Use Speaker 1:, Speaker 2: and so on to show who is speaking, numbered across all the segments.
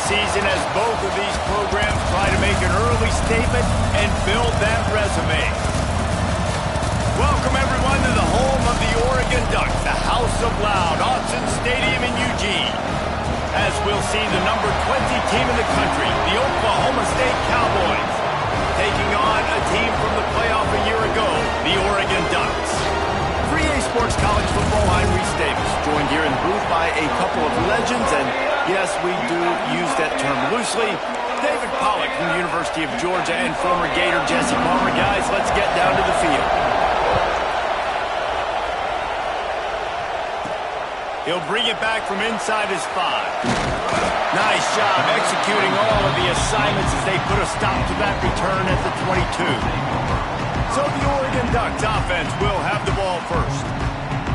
Speaker 1: season as both of these programs try to make an early statement and build that resume. Welcome, everyone, to the home of the Oregon Ducks, the House of Loud, Autzen Stadium in Eugene. As we'll see the number 20 team in the country, the Oklahoma State Cowboys, taking on a team from the playoff a year ago, the Oregon Ducks. 3A Sports College Football, I'm Reese Davis, joined here in the booth by a couple of legends, and yes, we do use that term loosely. David Pollack from the University of Georgia and former Gator Jesse Palmer. Guys, let's get down to the field. He'll bring it back from inside his 5. Nice job executing all of the assignments as they put a stop to that return at the 22. So the Oregon Ducks offense will have the ball first.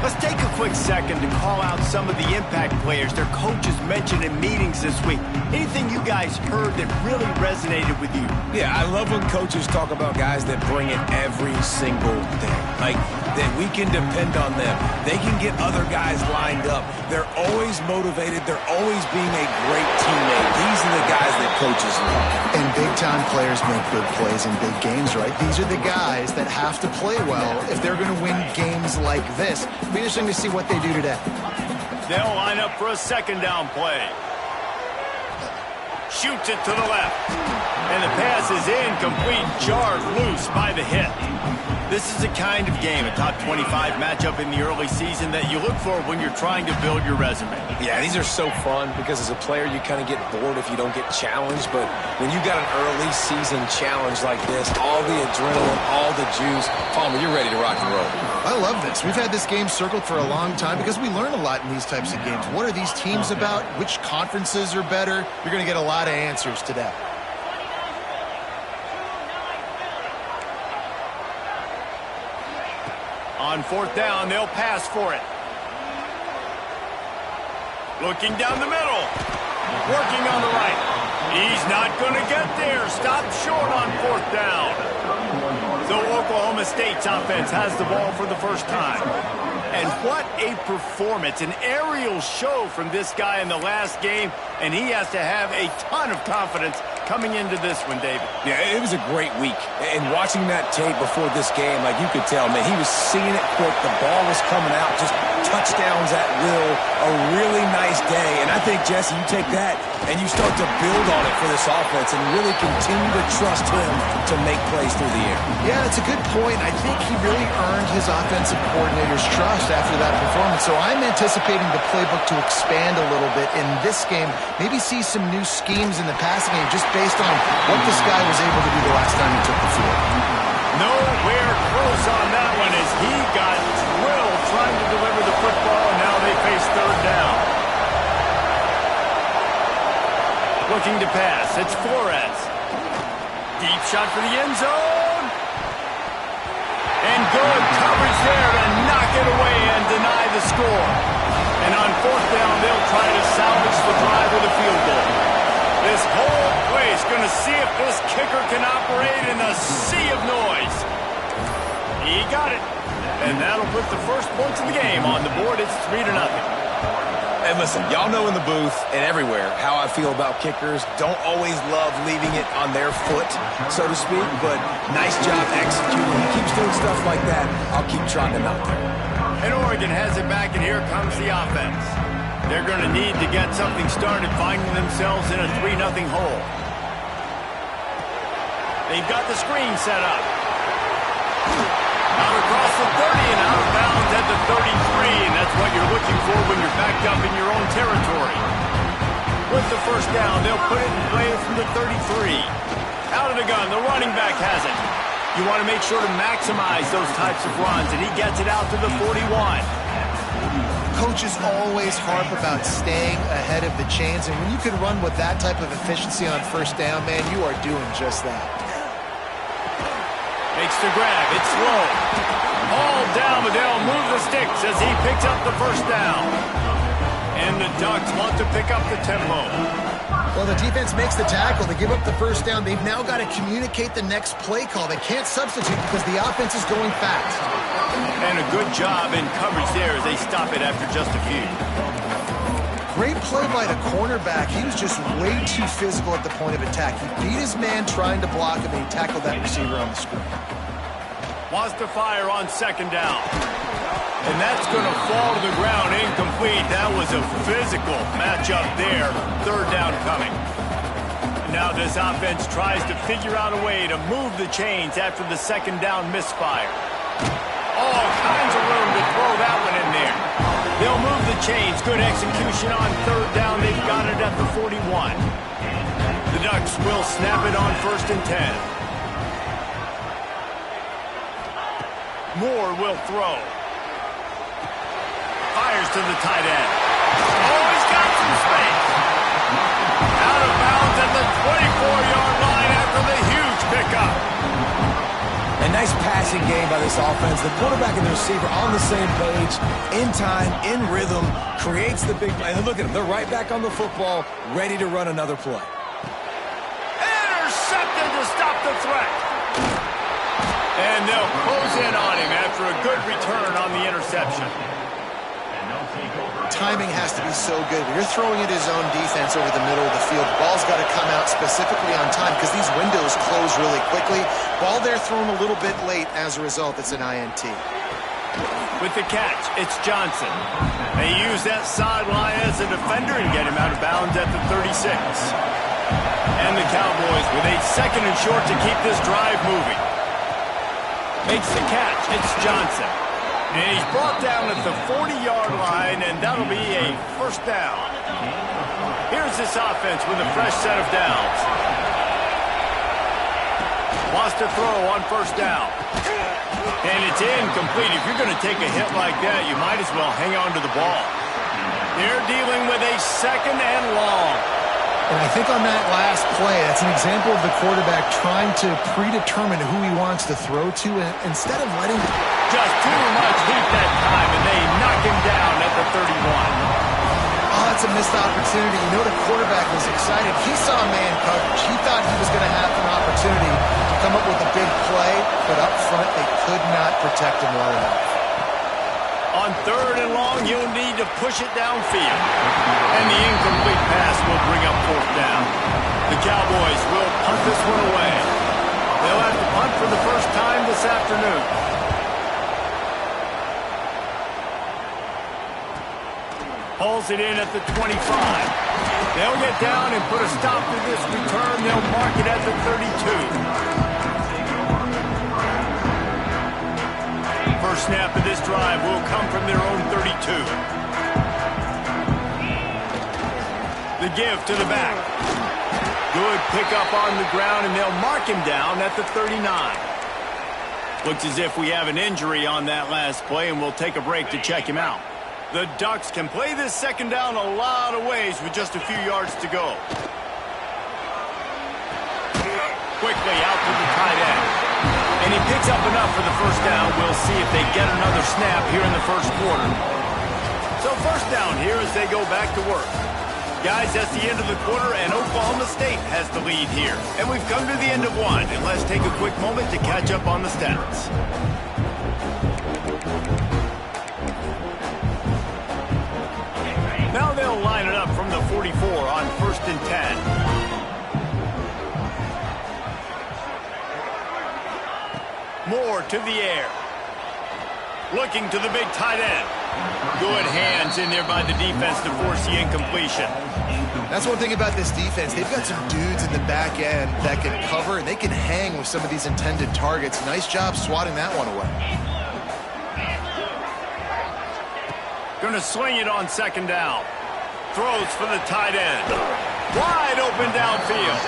Speaker 1: Let's take a quick second to call out some of the impact players their coaches mentioned in meetings this week. Anything you guys heard that really resonated with you?
Speaker 2: Yeah, I love when coaches talk about guys that bring it every single day. Like, that we can depend on them. They can get other guys lined up. They're always motivated. They're always being a great teammate. These are the guys that coaches love.
Speaker 3: And big-time players make big plays in big games, right? These are the guys that have to play well if they're going to win games like this. It'll be interesting to see what they do today.
Speaker 1: They'll line up for a second down play. Shoots it to the left. And the pass is incomplete, jarred loose by the hit. This is a kind of game, a top 25 matchup in the early season that you look for when you're trying to build your resume.
Speaker 2: Yeah, these are so fun because as a player you kind of get bored if you don't get challenged, but when you got an early season challenge like this, all the adrenaline, all the juice, Palmer, you're ready to rock and roll.
Speaker 3: I love this. We've had this game circled for a long time because we learn a lot in these types of games. What are these teams about? Which conferences are better? You're going to get a lot of answers today.
Speaker 1: On fourth down, they'll pass for it. Looking down the middle. Working on the right. He's not going to get there. Stopped short on fourth down. So Oklahoma State's offense has the ball for the first time. And what a performance. An aerial show from this guy in the last game. And he has to have a ton of confidence coming into this one, David.
Speaker 2: Yeah, it was a great week. And watching that tape before this game, like you could tell, man, he was seeing it quick. The ball was coming out, just touchdowns at will. A really nice day. And I think, Jesse, you take that and you start to build on it for this offense and really continue to trust him to make plays through the air.
Speaker 3: Yeah, it's a good point. I think he really earned his offensive coordinator's trust after that performance. So I'm anticipating the playbook to expand a little bit in this game. Maybe see some new schemes in the passing game just based on what this guy was able to do the last time he took the field.
Speaker 1: Nowhere close on that one as he got drilled trying to deliver the football, and now they face third down. Looking to pass. It's Flores. Deep shot for the end zone. And good coverage there to knock it away and deny the score. And on fourth down, they'll try to salvage the drive with a field goal. This whole place going to see if this kicker can operate in a sea of noise. He got it. And that'll put the first points of the game on the board. It's 3-0.
Speaker 2: And listen, y'all know in the booth and everywhere how I feel about kickers. Don't always love leaving it on their foot, so to speak, but nice job executing. He keeps doing stuff like that. I'll keep trotting him out there.
Speaker 1: And Oregon has it back, and here comes the offense. They're going to need to get something started, finding themselves in a 3-0 hole. They've got the screen set up. Out across the 30 and out of bounds at the 33, and that's what you're looking for when you're backed up in your own territory. With the first down, they'll put it in play from the 33. Out of the gun, the running back has it. You want to make sure to maximize those types of runs, and he gets it out to the 41.
Speaker 3: Coaches always harp about staying ahead of the chains, and when you can run with that type of efficiency on first down, man, you are doing just that.
Speaker 1: Makes the grab. It's low. All down, but they'll move the sticks as he picks up the first down. And the Ducks want to pick up the tempo.
Speaker 3: Well, the defense makes the tackle. They give up the first down. They've now got to communicate the next play call. They can't substitute because the offense is going fast.
Speaker 1: And a good job in coverage there as they stop it after just a few.
Speaker 3: Great play by the cornerback. He was just way too physical at the point of attack. He beat his man trying to block him, and he tackled that receiver on the screen.
Speaker 1: Wants to fire on second down. And that's going to fall to the ground incomplete. That was a physical matchup there. Third down coming. Now this offense tries to figure out a way to move the chains after the second down misfire. All kinds of room to throw that one in there. They'll move the chains. Good execution on third down. They've got it at the 41. The Ducks will snap it on 1st and 10. Moore will throw. Fires to the tight end. Oh, he's got some space. Out of bounds at the 24-yard line after the huge pickup.
Speaker 2: A nice passing game by this offense. The quarterback and the receiver on the same page, in time, in rhythm, creates the big play. And look at them. They're right back on the football, ready to run another play.
Speaker 1: Intercepted to stop the threat. And they'll close in on him after a good return on the interception.
Speaker 3: Timing has to be so good. When you're throwing at his own defense over the middle of the field, the ball's got to come out specifically on time because these windows close really quickly. Ball there thrown a little bit late. As a result, it's an INT.
Speaker 1: With the catch, it's Johnson. They use that sideline as a defender and get him out of bounds at the 36. And the Cowboys with a 2nd and short to keep this drive moving. Makes the catch, it's Johnson. And he's brought down at the 40-yard line, and that'll be a 1st down. Here's this offense with a fresh set of downs. Wants to throw on 1st down. And it's incomplete. If you're going to take a hit like that, you might as well hang on to the ball. They're dealing with a 2nd and long.
Speaker 3: And I think on that last play, that's an example of the quarterback trying to predetermine who he wants to throw to, and instead of letting...
Speaker 1: Just too much heat that time, and they knock him down at the 31.
Speaker 3: Oh, that's a missed opportunity. You know the quarterback was excited. He saw man coverage. He thought he was going to have an opportunity to come up with a big play, but up front they could not protect him well enough.
Speaker 1: On 3rd and long, you'll need to push it downfield. And the incomplete pass will bring up 4th down. The Cowboys will punt this one away. They'll have to punt for the first time this afternoon. Hauls it in at the 25. They'll get down and put a stop to this return. They'll mark it at the 32. First snap of this drive will come from their own 32. The give to the back. Good pickup on the ground, and they'll mark him down at the 39. Looks as if we have an injury on that last play, and we'll take a break to check him out. The Ducks can play this 2nd down a lot of ways with just a few yards to go. Quickly out to the tight end. And he picks up enough for the 1st down. We'll see if they get another snap here in the 1st quarter. So 1st down here as they go back to work. Guys, that's the end of the quarter, and Oklahoma State has the lead here. And we've come to the end of one, and let's take a quick moment to catch up on the stats. Now they'll line it up from the 44 on 1st and 10. Moore to the air. Looking to the big tight end. Good hands in there by the defense to force the incompletion.
Speaker 3: That's one thing about this defense. They've got some dudes in the back end that can cover, and they can hang with some of these intended targets. Nice job swatting that one away.
Speaker 1: Going to swing it on 2nd down. Throws for the tight end. Wide open downfield.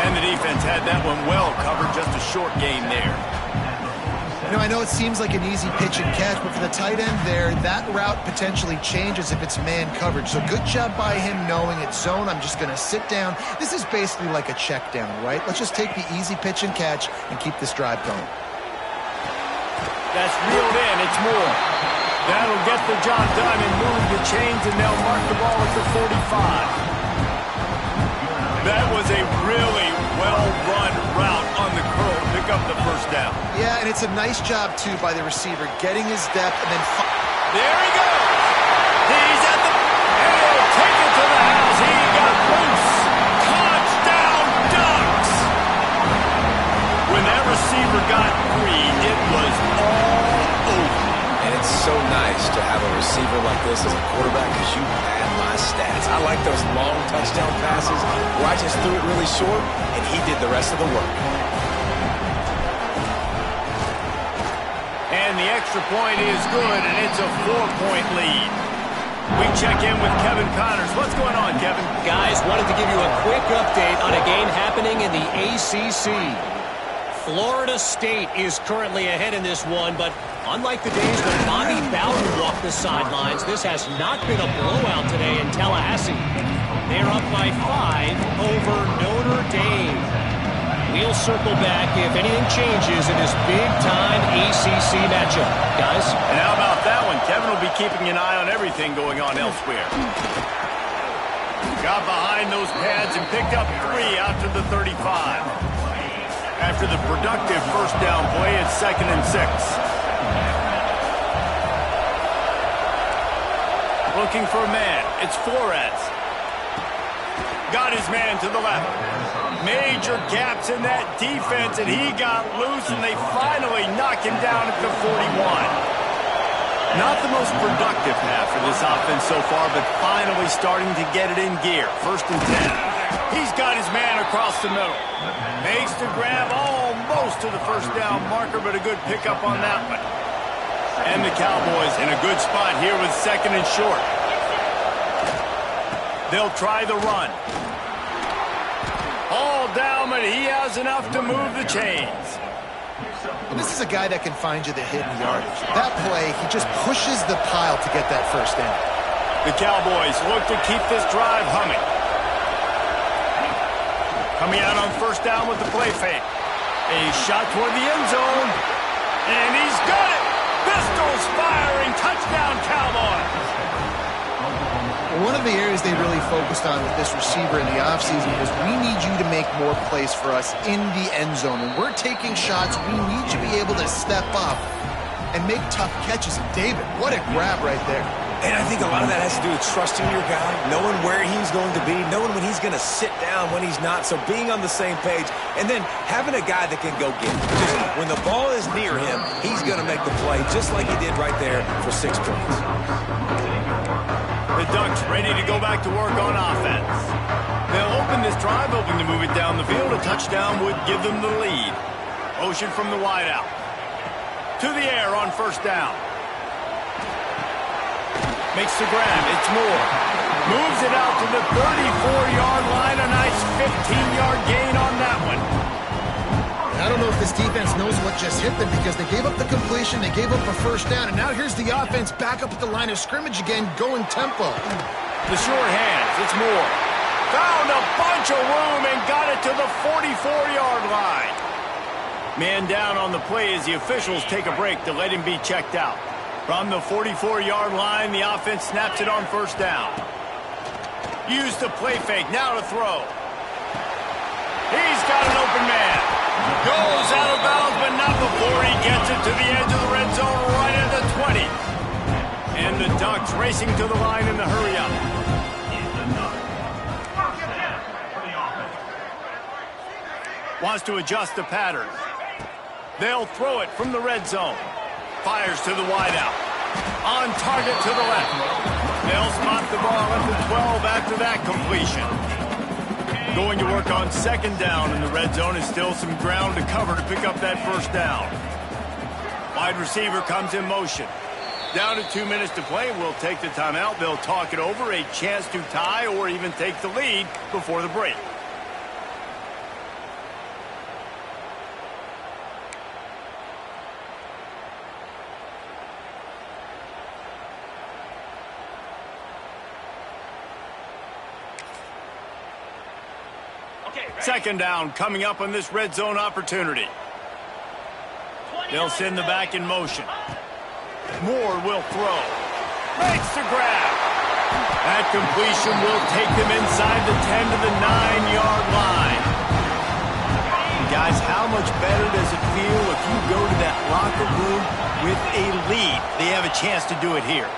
Speaker 1: And the defense had that one well covered. Just a short gain there.
Speaker 3: You know, I know it seems like an easy pitch and catch, but for the tight end there, that route potentially changes if it's man coverage. So good job by him knowing it's zone. I'm just going to sit down. This is basically like a check down, right? Let's just take the easy pitch and catch and keep this drive going.
Speaker 1: That's reeled in. It's Moore. That'll get the job done and move the chains, and they'll mark the ball at the 45. That was a really well-run route on the curl. Pick up the 1st down.
Speaker 3: Yeah, and it's a nice job, too, by the receiver, getting his depth and then...
Speaker 1: There he goes! He's at the... And he'll take
Speaker 2: receiver like this as a quarterback because you had my stats. I like those long touchdown passes where I just threw it really short, and he did the rest of the work.
Speaker 1: And the extra point is good, and it's a 4-point lead. We check in with Kevin Connors. What's going on, Kevin?
Speaker 4: Guys, wanted to give you a quick update on a game happening in the ACC. Florida State is currently ahead in this one, but unlike the days when Bobby Bowden walked the sidelines, this has not been a blowout today in Tallahassee. They're up by 5 over Notre Dame. We'll circle back if anything changes in this big-time ACC matchup. Guys?
Speaker 1: And how about that one? Kevin will be keeping an eye on everything going on elsewhere. Got behind those pads and picked up 3 out to the 35. After the productive first down play, it's 2nd and 6. Looking for a man. It's Flores. Got his man to the left. Major gaps in that defense, and he got loose, and they finally knock him down at the 41. Not the most productive half for this offense so far, but finally starting to get it in gear. 1st and 10. He's got his man across the middle. Makes the grab almost to the first down marker, but a good pickup on that one. And the Cowboys in a good spot here with 2nd and short. They'll try the run. All down, but he has enough to move the chains.
Speaker 3: And this is a guy that can find you the hidden yardage. That play, he just pushes the pile to get that first down.
Speaker 1: The Cowboys look to keep this drive humming. Coming out on 1st down with the play fake. A shot toward the end zone. And he's got it! Pistols firing! Touchdown, Cowboys!
Speaker 3: One of the areas they really focused on with this receiver in the offseason was we need you to make more plays for us in the end zone. When we're taking shots, we need you to be able to step up and make tough catches. And David, what a grab right there.
Speaker 2: And I think a lot of that has to do with trusting your guy, knowing where he's going to be, knowing when he's going to sit down, when he's not. So being on the same page, and then having a guy that can go get it. Just when the ball is near him, he's going to make the play, just like he did right there for 6 points.
Speaker 1: The Ducks ready to go back to work on offense. They'll open this drive, hoping to move it down the field. A touchdown would give them the lead. Motion from the wideout. To the air on 1st down. Makes the grab. It's Moore. Moves it out to the 34-yard line. A nice 15-yard gain on that one.
Speaker 3: I don't know if this defense knows what just hit them because they gave up the completion, they gave up a 1st down, and now here's the offense back up at the line of scrimmage again, going tempo.
Speaker 1: The short hands. It's Moore. Found a bunch of room and got it to the 44-yard line. Man down on the play as the officials take a break to let him be checked out. From the 44-yard line, the offense snaps it on 1st down. Use the play fake. Now to throw. He's got an open man. Goes out of bounds, but not before he gets it to the edge of the red zone right at the 20. And the Ducks racing to the line in the hurry-up. Wants to adjust the pattern. They'll throw it from the red zone. Fires to the wideout. On target to the left. They'll spot the ball at the 12 after that completion. Going to work on 2nd down in the red zone is still some ground to cover to pick up that 1st down. Wide receiver comes in motion. Down to 2 minutes to play. We'll take the timeout. They'll talk it over. A chance to tie or even take the lead before the break. Second down coming up on this red zone opportunity. They'll send the back in motion. Moore will throw. Makes the grab. That completion will take them inside the 10 to the 9-yard line. Guys, how much better does it feel if you go to that locker room with a lead? They have a chance to do it here.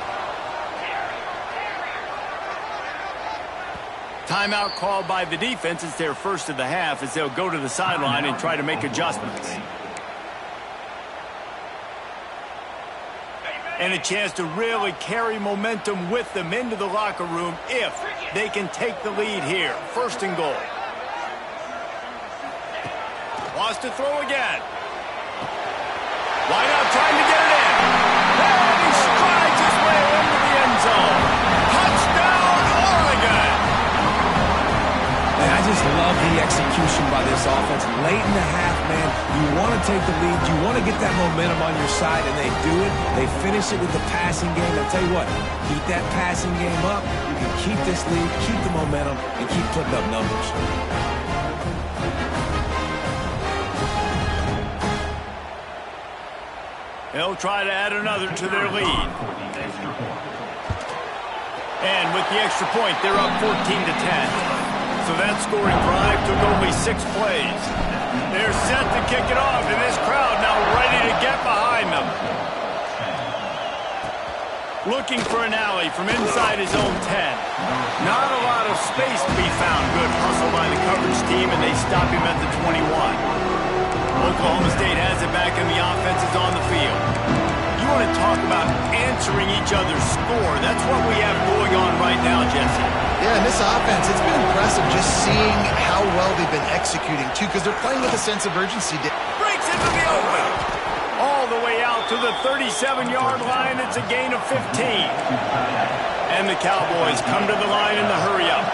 Speaker 1: Timeout called by the defense. It's their first of the half as they'll go to the sideline and try to make adjustments. And a chance to really carry momentum with them into the locker room if they can take the lead here. First and goal. Wants to throw again. Why not trying to get it in? And he strides his way into the end zone. Touchdown, Oregon!
Speaker 2: Man, I just love the execution by this offense. Late in the half, man, you want to take the lead. You want to get that momentum on your side, and they do it. They finish it with the passing game. I'll tell you what, keep that passing game up. You can keep this lead, keep the momentum, and keep putting up numbers.
Speaker 1: They'll try to add another to their lead. And with the extra point, they're up 14-10. So that scoring drive took only 6 plays. They're set to kick it off, and this crowd now ready to get behind them. Looking for an alley from inside his own 10. Not a lot of space to be found. Good hustle by the coverage team, and they stop him at the 21. Oklahoma State has it back, and the offense is on the field. You want to talk about answering each other's score. That's what we have going on right now, Jesse.
Speaker 3: Yeah, and this offense, it's been impressive just seeing how well they've been executing, too, because they're playing with a sense of urgency.
Speaker 1: Breaks into the open. All the way out to the 37-yard line. It's a gain of 15. And the Cowboys come to the line in the hurry-up.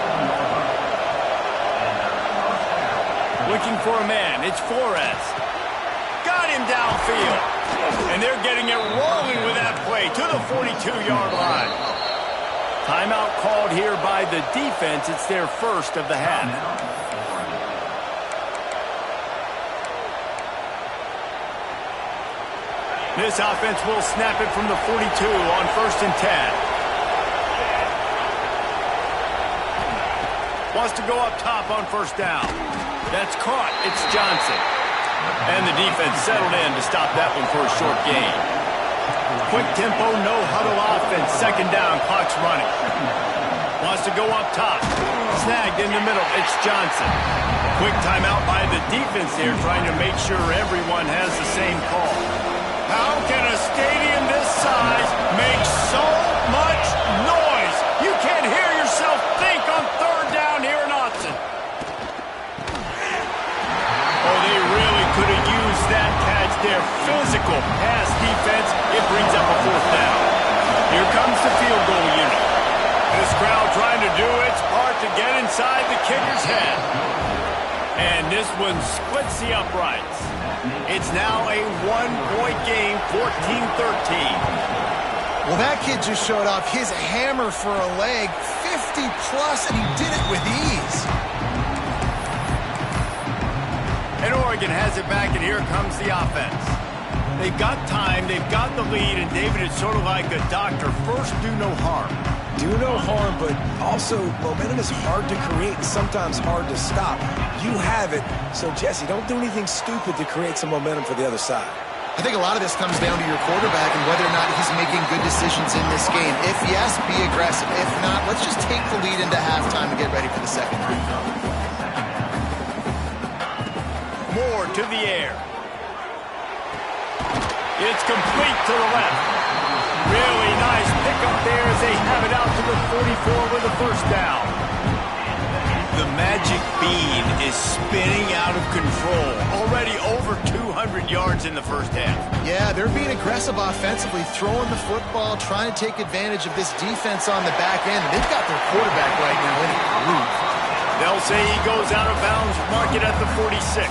Speaker 1: Looking for a man. It's Flores. Got him downfield. And they're getting it rolling with that play to the 42-yard line. Timeout called here by the defense. It's their first of the half. This offense will snap it from the 42 on 1st and 10. Wants to go up top on 1st down. That's caught. It's Johnson. And the defense settled in to stop that one for a short gain. Quick tempo, no huddle offense. 2nd down, clock's running. Wants to go up top. Snagged in the middle. It's Johnson. Quick timeout by the defense here, trying to make sure everyone has the same call. How can a stadium this size make so much noise? You can't hear yourself think on 3rd down here in Autzen. Oh, they really could have used that catch there. Physical pass defense. It brings up a 4th down. Here comes the field goal unit. This crowd trying to do its part to get inside the kicker's head. And this one splits the uprights. It's now a 1-point game, 14-13.
Speaker 3: Well, that kid just showed off his hammer for a leg, 50-plus, and he did it with ease.
Speaker 1: And Oregon has it back, and here comes the offense. They've got time, they've got the lead, and David, it's sort of like a doctor. First, do no harm.
Speaker 2: Do no harm, but also momentum is hard to create and sometimes hard to stop. You have it, so Jesse, don't do anything stupid to create some momentum for the other side.
Speaker 3: I think a lot of this comes down to your quarterback and whether or not he's making good decisions in this game. If yes, be aggressive. If not, let's just take the lead into halftime and get ready for the second half.
Speaker 1: Moore to the air. It's complete to the left. Really nice pickup there as they have it out to the 44 with a 1st down. The magic bean is spinning out of control. Already over 200 yards in the 1st half.
Speaker 3: Yeah, they're being aggressive offensively, throwing the football, trying to take advantage of this defense on the back end. They've got their quarterback right now in a groove.
Speaker 1: They'll say he goes out of bounds, mark it at the 46.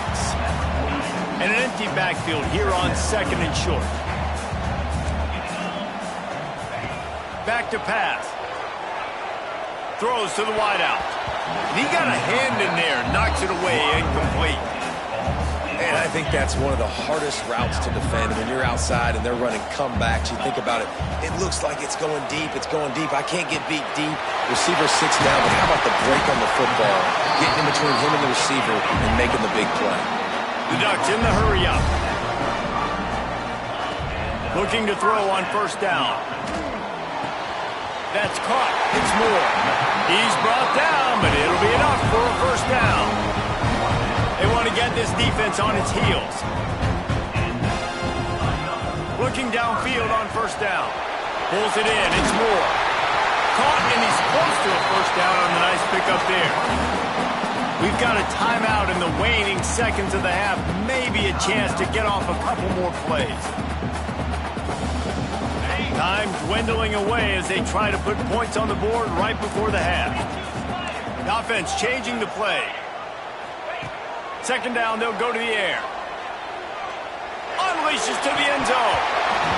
Speaker 1: And an empty backfield here on 2nd and short. Back to pass. Throws to the wideout. He got a hand in there, knocks it away, incomplete.
Speaker 2: And I think that's one of the hardest routes to defend. When you're outside and they're running comebacks, you think about it, it looks like it's going deep, I can't get beat deep. Receiver sits down, but how about the break on the football? Getting in between him and the receiver and making the big play.
Speaker 1: The Ducks in the hurry-up. Looking to throw on 1st down. That's caught. It's Moore. He's brought down, but it'll be enough for a 1st down. They want to get this defense on its heels. Looking downfield on first down. Pulls it in. It's Moore. Caught, and he's close to a first down on the nice pickup there. We've got a timeout in the waning seconds of the half. Maybe a chance to get off a couple more plays. Time dwindling away as they try to put points on the board right before the half. The offense changing the play. Second down, they'll go to the air. Unleashes to the end zone.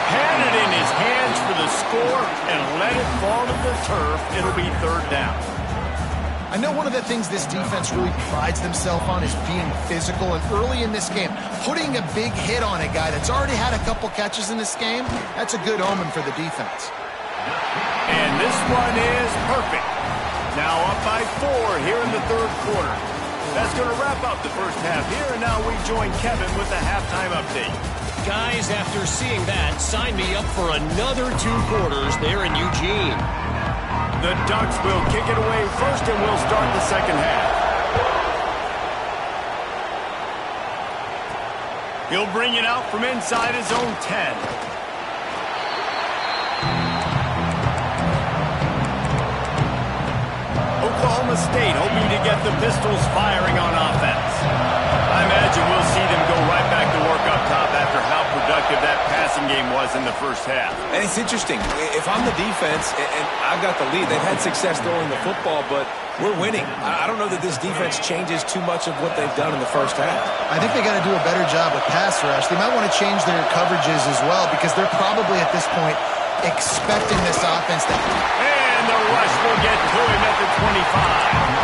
Speaker 1: Had it in his hands for the score and let it fall to the turf. It'll be third down.
Speaker 3: I know one of the things this defense really prides themselves on is being physical, and early in this game, putting a big hit on a guy that's already had a couple catches in this game, that's a good omen for the defense.
Speaker 1: And this one is perfect. Now up by 4 here in the third quarter. That's going to wrap up the first half here, and now we join Kevin with the halftime update.
Speaker 4: Guys, after seeing that, sign me up for another 2 quarters there in Eugene.
Speaker 1: The Ducks will kick it away first, and we'll start the second half. He'll bring it out from inside his own 10. Oklahoma State hoping to get the Pistols firing on offense. I imagine we'll see them go right back to work up top after how productive that passing game was in the first half.
Speaker 2: And it's interesting. If I'm the defense and I've got the lead, they've had success throwing the football, but we're winning. I don't know that this defense changes too much of what they've done in the first half.
Speaker 3: I think they got to do a better job with pass rush. They might want to change their coverages as well, because they're probably at this point expecting this offense to...
Speaker 1: And the rush will get to him at the 25.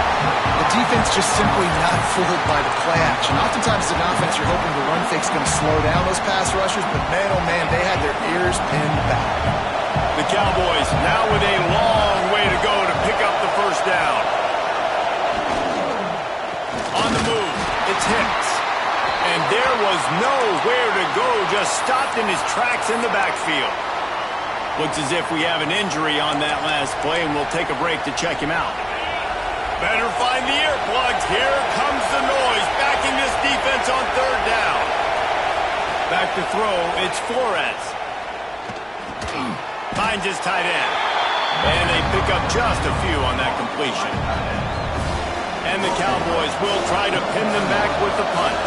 Speaker 3: The defense just simply not fooled by the play action. Oftentimes, an offense, you're hoping the run fake's going to slow down those pass rushers, but man, oh man, they had their ears pinned back.
Speaker 1: The Cowboys now with a long way to go to pick up the first down. On the move, it's Hicks. And there was nowhere to go, just stopped in his tracks in the backfield. Looks as if we have an injury on that last play, and we'll take a break to check him out. Better find the earplugs. Here comes the noise, backing this defense on third down. Back to throw, it's Flores. Finds his tight end. And they pick up just a few on that completion. And the Cowboys will try to pin them back with the punt.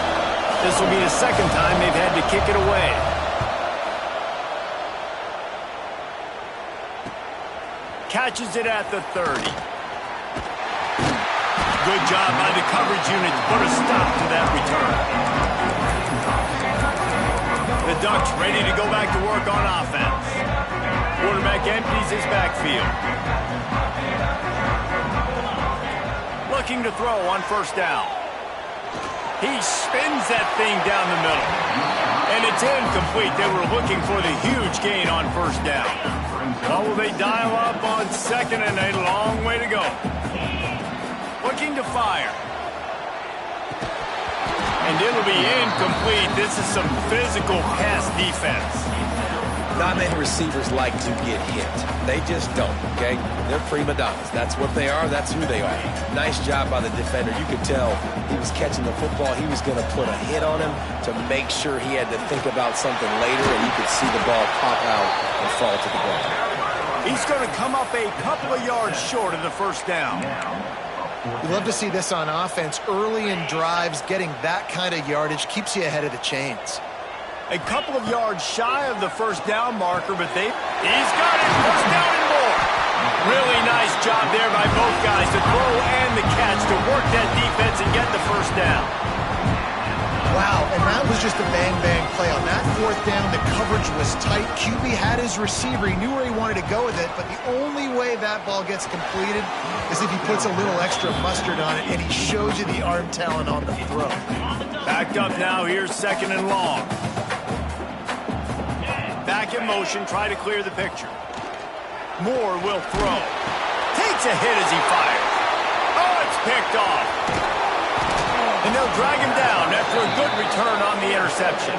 Speaker 1: This will be the second time they've had to kick it away. Catches it at the 30. Good job by the coverage unit to put a stop to that return. The Ducks ready to go back to work on offense. Quarterback empties his backfield. Looking to throw on first down. He spins that thing down the middle. And it's incomplete. They were looking for the huge gain on first down. What will they dial up on second, and a long way to go. Looking to fire. And it'll be incomplete. This is some physical pass defense.
Speaker 2: Not many receivers like to get hit. They just don't, okay? They're prima donnas. That's what they are. That's who they are. Nice job by the defender. You could tell he was catching the football. He was going to put a hit on him to make sure he had to think about something later, and you could see the ball pop out and fall to the ground.
Speaker 1: He's going to come up a couple of yards short of the first down.
Speaker 3: You love to see this on offense. Early in drives, getting that kind of yardage keeps you ahead of the chains.
Speaker 1: A couple of yards shy of the first down marker, but he's got it, first down and more. Really nice job there by both guys, the throw and the catch, to work that defense and get the first down.
Speaker 3: Wow, and that was just a bang-bang play. On that fourth down, the coverage was tight. QB had his receiver. He knew where he wanted to go with it, but the only way that ball gets completed is if he puts a little extra mustard on it, and he shows you the arm talent on the throw.
Speaker 1: Backed up now, here's second and long. Back in motion, try to clear the picture. Moore will throw. Takes a hit as he fires. Oh, it's picked off. And they'll drag him down after a good return on the interception.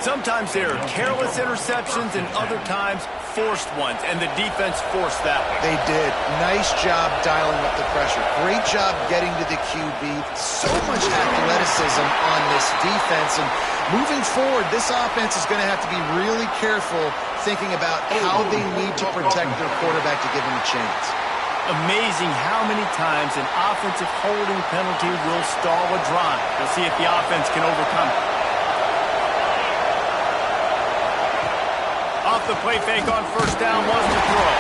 Speaker 1: Sometimes there are careless interceptions, and other times forced ones, and the defense forced that one.
Speaker 3: They did. Nice job dialing up the pressure. Great job getting to the QB. So much athleticism on this defense. And moving forward, this offense is going to have to be really careful thinking about how they need to protect their quarterback to give him a chance.
Speaker 1: Amazing how many times an offensive holding penalty will stall a drive. We'll see if the offense can overcome it. Off the play fake on first down, wants to throw.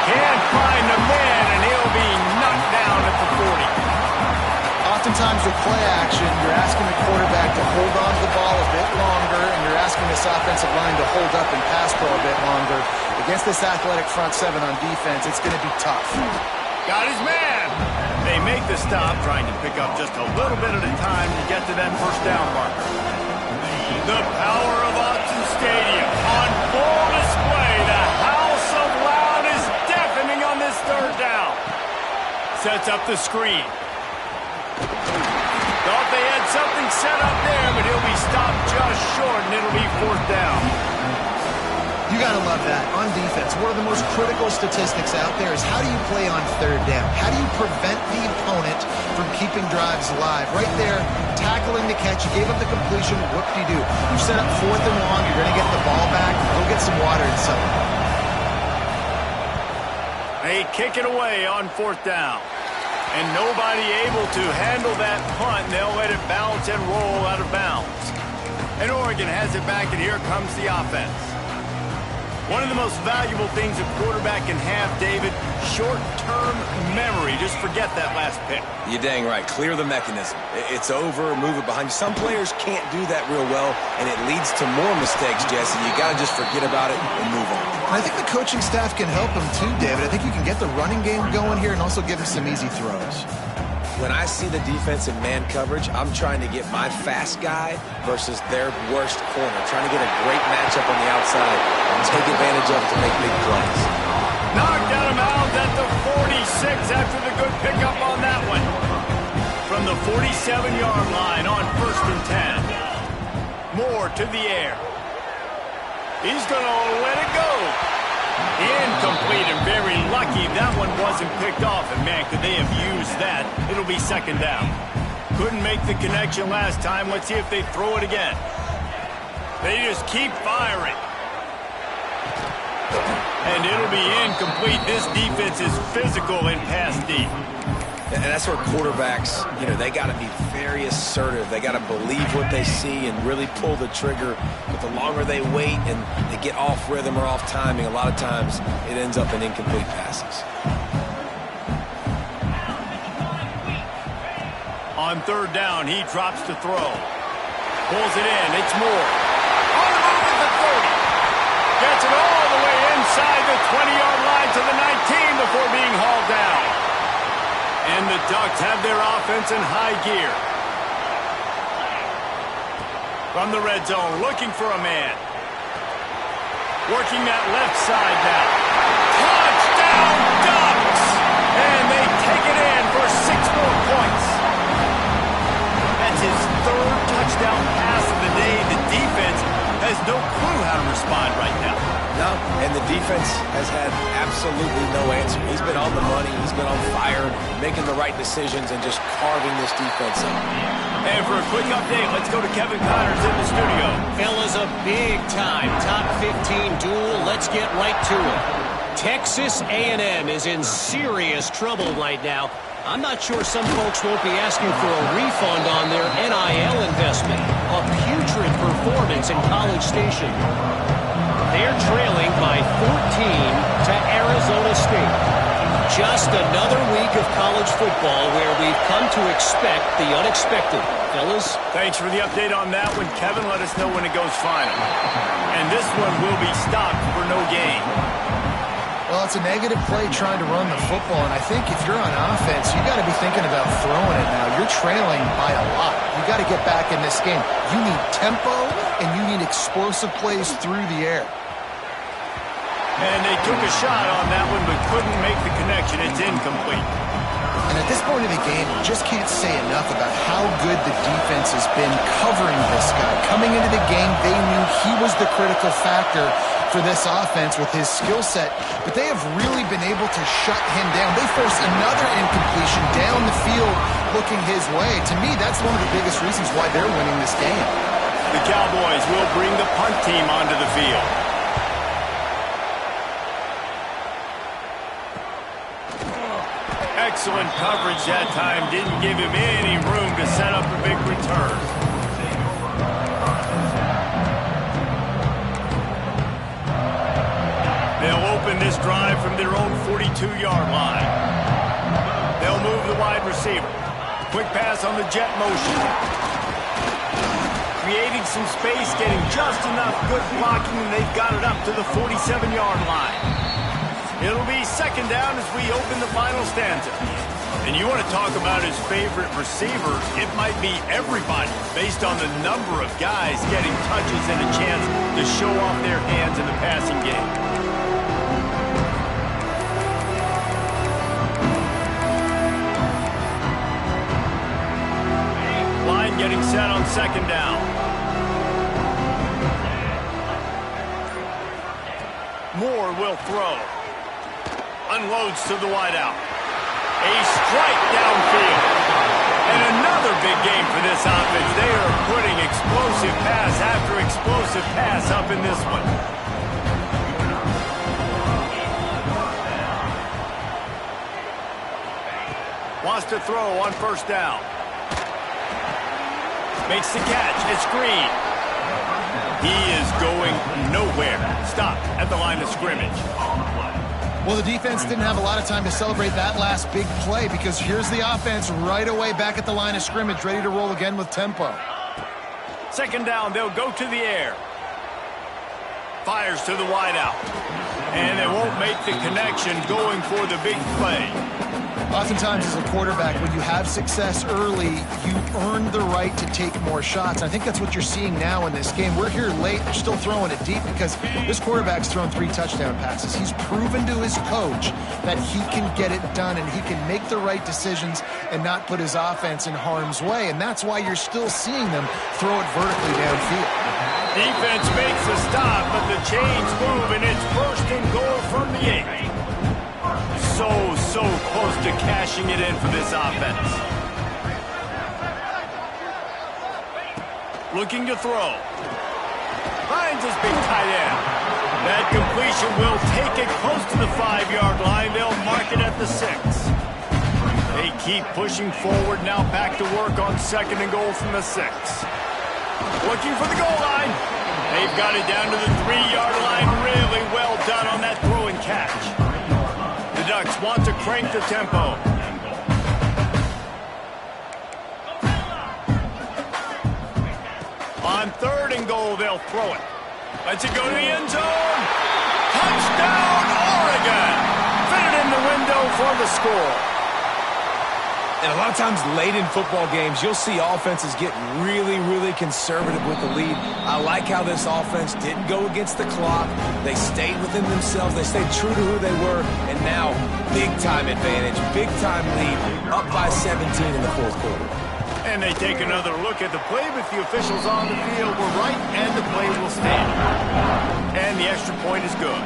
Speaker 1: Can't find the man, and he'll be knocked down at the 40.
Speaker 3: Oftentimes with play action, you're asking the quarterback to hold on to the ball a bit longer, and you're asking this offensive line to hold up and pass pro a bit longer. Against this athletic front seven on defense, it's going to be tough.
Speaker 1: Got his man. They make the stop, trying to pick up just a little bit at a time to get to that first down marker. The power of Autzen Stadium on full display. The house of loud is deafening on this third down. Sets up the screen. Thought they had something set up there, but he'll be stopped just short, and it'll be fourth down.
Speaker 3: You got to love that. On defense, one of the most critical statistics out there is how do you play on third down? How do you prevent the opponent from keeping drives alive? Right there, tackling the catch. You gave up the completion. Whoop-de-doo. You set up fourth and long. You're going to get the ball back. Go get some water inside.
Speaker 1: They kick it away on fourth down. And nobody able to handle that punt. They'll let it bounce and roll out of bounds. And Oregon has it back, and here comes the offense. One of the most valuable things a quarterback can have, David, short-term memory. Just forget that last pick.
Speaker 2: You're dang right. Clear the mechanism. It's over, move it behind you. Some players can't do that real well, and it leads to more mistakes, Jesse. You got to just forget about it and move on.
Speaker 3: I think the coaching staff can help him too, David. I think you can get the running game going here and also give him some easy throws.
Speaker 2: When I see the defense in man coverage, I'm trying to get my fast guy versus their worst corner. Trying to get a great matchup on the outside and take advantage of it to make big plays.
Speaker 1: Knocked out of bounds at the 46 after the good pickup on that one. From the 47-yard line on first and 10. Moore to the air. He's going to let it go. Incomplete, and very lucky that one wasn't picked off. And, man, could they have used that? It'll be second down. Couldn't make the connection last time. Let's see if they throw it again. They just keep firing. And it'll be incomplete. This defense is physical in pass deep.
Speaker 2: And that's where quarterbacks, they got to be very assertive. They got to believe what they see and really pull the trigger. But the longer they wait and they get off rhythm or off timing, a lot of times it ends up in incomplete passes.
Speaker 1: On third down, he drops to throw. Pulls it in. It's Moore. On the move at the 30. Gets it all the way inside the 20-yard line to the 19 before being hauled down. And the Ducks have their offense in high gear. From the red zone, looking for a man. Working that left side now. Touchdown, Ducks! And they take it in for 6 more points. That's his third touchdown pass of the day. The defense has no clue how to respond right now.
Speaker 2: No, and the defense has had absolutely no answer. He's been on the money. He's been on fire, making the right decisions and just carving this defense up.
Speaker 1: And for a quick update, let's go to Kevin Connors in the studio.
Speaker 4: Fellas, a big-time top 15 duel. Let's get right to it. Texas A&M is in serious trouble right now. I'm not sure some folks won't be asking for a refund on their NIL investment. A putrid performance in College Station. They're trailing by 14 to Arizona State. Just another week of college football where we've come to expect the unexpected. Fellas?
Speaker 1: Thanks for the update on that one, Kevin. Let us know when it goes final. And this one will be stopped for no gain.
Speaker 3: Well, it's a negative play trying to run the football, and I think if you're on offense, you got to be thinking about throwing it now. You're trailing by a lot. You got to get back in this game. You need tempo, and you need explosive plays through the air.
Speaker 1: And they took a shot on that one, but couldn't make the connection. It's incomplete.
Speaker 3: And at this point of the game, you just can't say enough about how good the defense has been covering this guy. Coming into the game, they knew he was the critical factor for this offense with his skill set, but they have really been able to shut him down. They forced another incompletion down the field looking his way. To me, that's one of the biggest reasons why they're winning this game.
Speaker 1: The Cowboys will bring the punt team onto the field. Excellent coverage that time. Didn't give him any room to set up a big return. They'll open this drive from their own 42-yard line. They'll move the wide receiver. Quick pass on the jet motion. Creating some space, getting just enough good blocking, and they've got it up to the 47-yard line. It'll be second down as we open the final stanza. And you want to talk about his favorite receiver, it might be everybody based on the number of guys getting touches and a chance to show off their hands in the passing game. Line getting set on second down. Moore will throw. Unloads to the wideout. A strike downfield. And another big game for this offense. They are putting explosive pass after explosive pass up in this one. Wants to throw on first down. Makes the catch. It's Green. He is going nowhere. Stopped at the line of scrimmage.
Speaker 3: Well, the defense didn't have a lot of time to celebrate that last big play because here's the offense right away back at the line of scrimmage, ready to roll again with tempo.
Speaker 1: Second down, they'll go to the air. Fires to the wideout. And they won't make the connection going for the big play.
Speaker 3: Oftentimes as a quarterback, when you have success early, you earn the right to take more shots. I think that's what you're seeing now in this game. We're here late. They're still throwing it deep because this quarterback's thrown 3 touchdown passes. He's proven to his coach that he can get it done and he can make the right decisions and not put his offense in harm's way. And that's why you're still seeing them throw it vertically downfield.
Speaker 1: Defense makes a stop, but the chains move, and it's first and goal from the 8. So close to cashing it in for this offense. Looking to throw. Finds his big tight end. That completion will take it close to the 5-yard line. They'll mark it at the 6. They keep pushing forward, now back to work on second and goal from the 6. Looking for the goal line. They've got it down to the 3-yard line. Really well done on that throw and catch. The Ducks want to crank the tempo. On third and goal, they'll throw it. Lets it go to the end zone. Touchdown, Oregon! Fit it in the window for the score.
Speaker 2: And a lot of times late in football games, you'll see offenses get really, really conservative with the lead. I like how this offense didn't go against the clock. They stayed within themselves. They stayed true to who they were. And now, big-time advantage, big-time lead, up by 17 in the fourth quarter.
Speaker 1: And they take another look at the play, but the officials on the field were right, and the play will stand. And the extra point is good.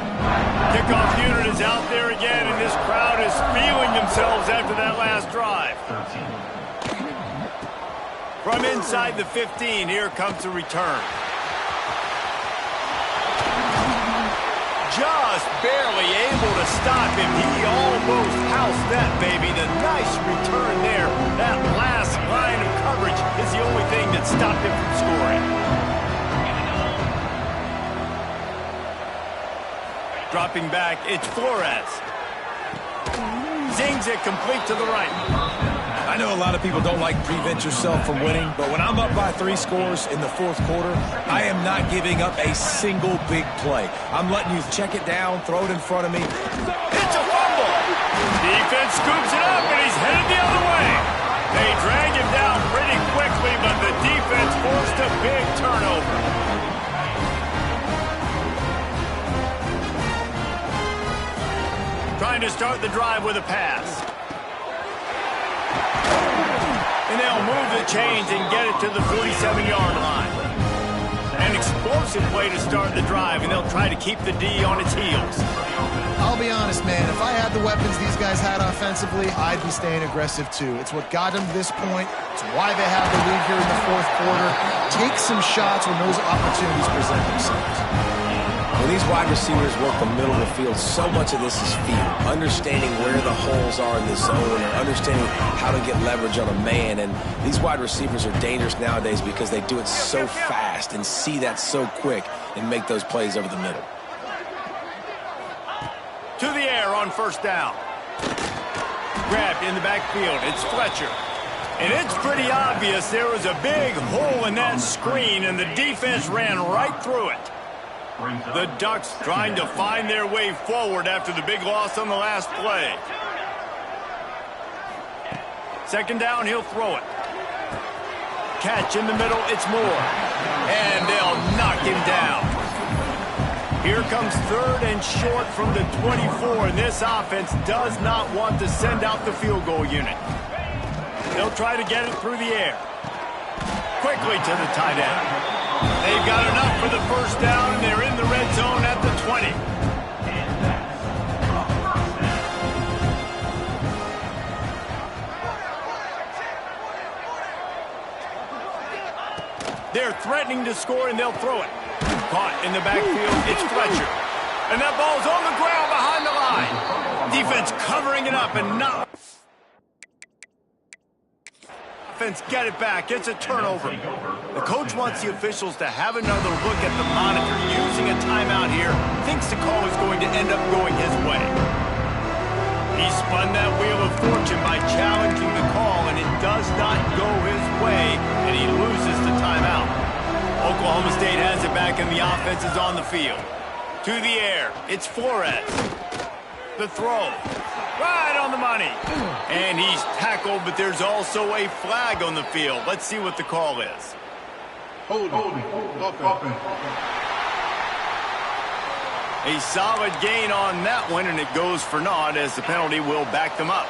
Speaker 1: Kickoff unit is out there again, and this crowd is feeling themselves after that last drive. From inside the 15, here comes the return. Just barely able to stop him. He almost housed that, baby. The nice return there. That last line of coverage is the only thing that stopped him from scoring. Dropping back, it's Flores. Zings it complete to the right.
Speaker 2: I know a lot of people don't like prevent yourself from winning, but when I'm up by 3 scores in the fourth quarter, I am not giving up a single big play. I'm letting you check it down, throw it in front of me.
Speaker 1: It's a fumble. Defense scoops it up, and he's headed the other way. They drag him down pretty quickly, but the defense forced a big turnover. Trying to start the drive with a pass. They'll move the chains and get it to the 47-yard line. An explosive play to start the drive, and they'll try to keep the D on its heels.
Speaker 3: I'll be honest, man. If I had the weapons these guys had offensively, I'd be staying aggressive too. It's what got them to this point. It's why they have the lead here in the fourth quarter. Take some shots when those opportunities present themselves.
Speaker 2: When these wide receivers work the middle of the field, so much of this is feel. Understanding where the holes are in the zone, or understanding how to get leverage on a man. And these wide receivers are dangerous nowadays because they do it so fast and see that so quick and make those plays over the middle.
Speaker 1: To the air on first down. Grabbed in the backfield. It's Fletcher. And it's pretty obvious there was a big hole in that screen, and the defense ran right through it. The Ducks trying to find their way forward after the big loss on the last play. Second down, he'll throw it. Catch in the middle, it's Moore. And they'll knock him down. Here comes third and short from the 24, and this offense does not want to send out the field goal unit. They'll try to get it through the air. Quickly to the tight end. They've got enough for the first down, and they're in the red zone at the 20. They're threatening to score, and they'll throw it. Caught in the backfield, it's Fletcher. And that ball's on the ground behind the line. Defense covering it up and not... Offense get it back. It's a turnover. The coach wants the officials to have another look at the monitor. Using a timeout here, thinks the call is going to end up going his way. He spun that wheel of fortune by challenging the call, and it does not go his way, and he loses the timeout. Oklahoma State has it back, and the offense is on the field. To the air, it's Flores. The throw. Right on the money. And he's tackled, but there's also a flag on the field. Let's see what the call is.
Speaker 5: Holding.
Speaker 1: A solid gain on that one, and it goes for naught as the penalty will back them up.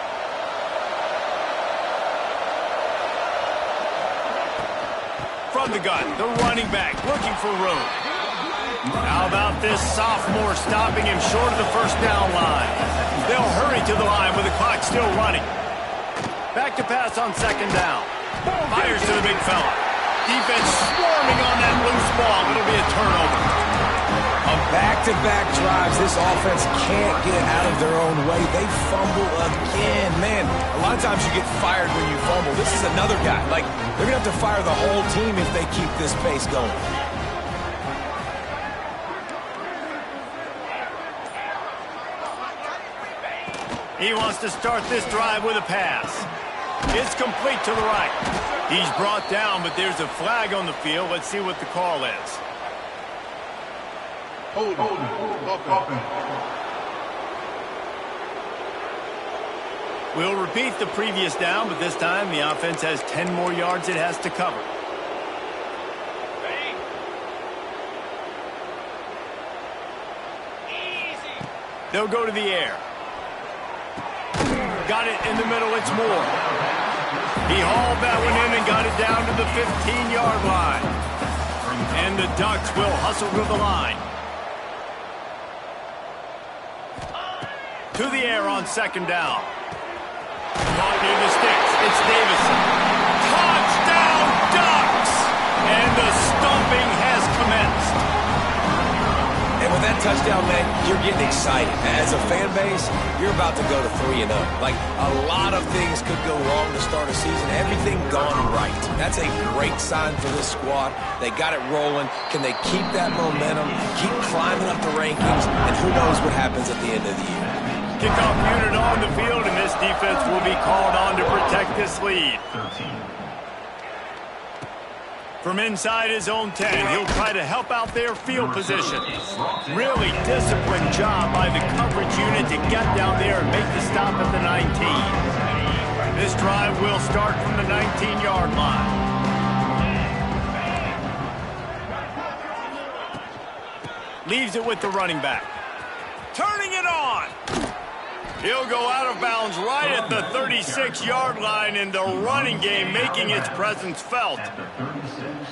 Speaker 1: From the gun, the running back looking for room. How about this sophomore stopping him short of the first down line? They'll hurry to the line with the clock still running. Back to pass on second down. Fires to the big fella. Defense swarming on that loose ball. It'll be a turnover.
Speaker 2: On back-to-back drives, this offense can't get out of their own way. They fumble again. Man, a lot of times you get fired when you fumble. This is another guy. Like, they're going to have to fire the whole team if they keep this pace going.
Speaker 1: He wants to start this drive with a pass. It's complete to the right. He's brought down, but there's a flag on the field. Let's see what the call is.
Speaker 5: Holding.
Speaker 1: We'll repeat the previous down, but this time the offense has 10 more yards it has to cover. They'll go to the air. Got it in the middle, it's Moore. He hauled that one in and got it down to the 15-yard line. And the Ducks will hustle to the line. To the air on second down. Caught near the sticks, it's Davison. Touchdown, Ducks! And the stomping has commenced.
Speaker 2: And with that touchdown, man, you're getting excited. As a fan base, you're about to go to 3-0. Like, a lot of things could go wrong to start a season. Everything gone right. That's a great sign for this squad. They got it rolling. Can they keep that momentum, keep climbing up the rankings, and who knows what happens at the end of the year.
Speaker 1: Kickoff unit on the field, and this defense will be called on to protect this lead.
Speaker 5: 13.
Speaker 1: From inside his own 10, he'll try to help out their field position. Really disciplined job by the coverage unit to get down there and make the stop at the 19. This drive will start from the 19-yard line. Leaves it with the running back. Turning it on. He'll go out of bounds right at the 36-yard line, and the running game making its presence felt.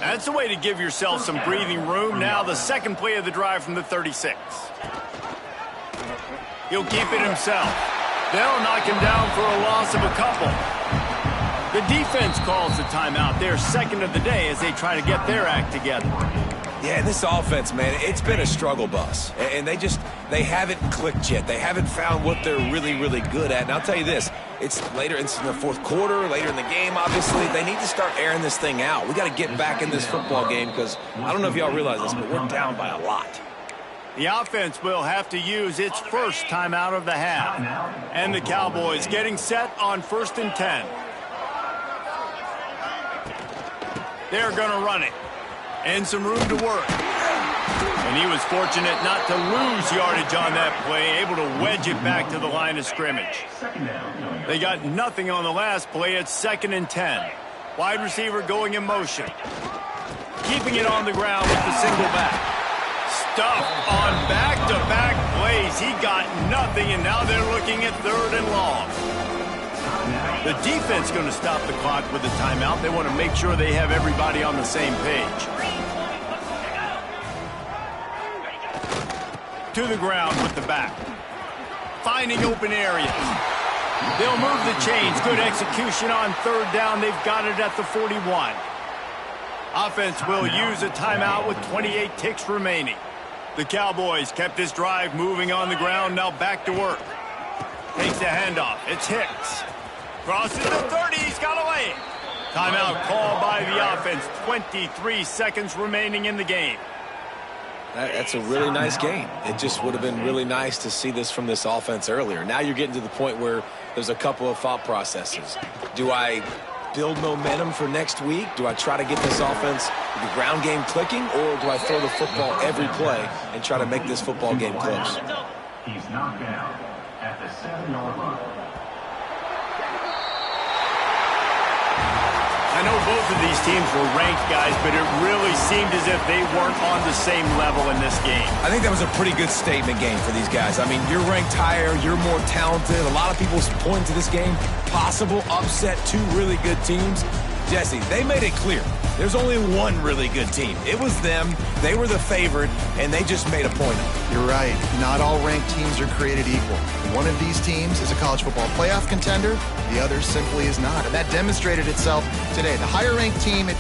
Speaker 1: That's the way to give yourself some breathing room. Now the second play of the drive from the 36. He'll keep it himself. They'll knock him down for a loss of a couple. The defense calls the timeout. They're second of the day as they try to get their act together.
Speaker 2: Yeah, this offense, man, it's been a struggle bus. And they haven't clicked yet. They haven't found what they're really, really good at. And I'll tell you this, it's later in the fourth quarter, later in the game, obviously. They need to start airing this thing out. We got to get back in this football game because I don't know if y'all realize this, but we're down by a lot.
Speaker 1: The offense will have to use its first timeout of the half. And the Cowboys getting set on 1st and 10. They're going to run it. And some room to work. And he was fortunate not to lose yardage on that play, able to wedge it back to the line of scrimmage. They got nothing on the last play. It's 2nd and 10. Wide receiver going in motion. Keeping it on the ground with the single back. Stuffed on back-to-back plays. He got nothing, and now they're looking at 3rd and long. The defense going to stop the clock with a timeout. They want to make sure they have everybody on the same page. To the ground with the back. Finding open areas. They'll move the chains. Good execution on 3rd down. They've got it at the 41. Offense will use a timeout with 28 ticks remaining. The Cowboys kept this drive moving on the ground. Now back to work. Takes the handoff. It's Hicks. Crosses the 30. He's got away. Timeout called by the offense. 23 seconds remaining in the game.
Speaker 2: That's a really nice game. It just would have been really nice to see this from this offense earlier. Now you're getting to the point where there's a couple of thought processes. Do I build momentum for next week? Do I try to get this offense, the ground game clicking, or do I throw the football every play and try to make this football game close?
Speaker 5: He's knocked down at the 7-yard line.
Speaker 1: I know both of these teams were ranked, guys, but it really seemed as if they weren't on the same level in this game.
Speaker 2: I think that was a pretty good statement game for these guys. I mean, you're ranked higher, you're more talented. A lot of people point to this game, possible upset, 2 really good teams. Jesse, they made it clear. There's only one really good team. It was them. They were the favorite, and they just made a point of it.
Speaker 3: You're right. Not all ranked teams are created equal. One of these teams is a college football playoff contender. The other simply is not. And that demonstrated itself today. The higher ranked team, it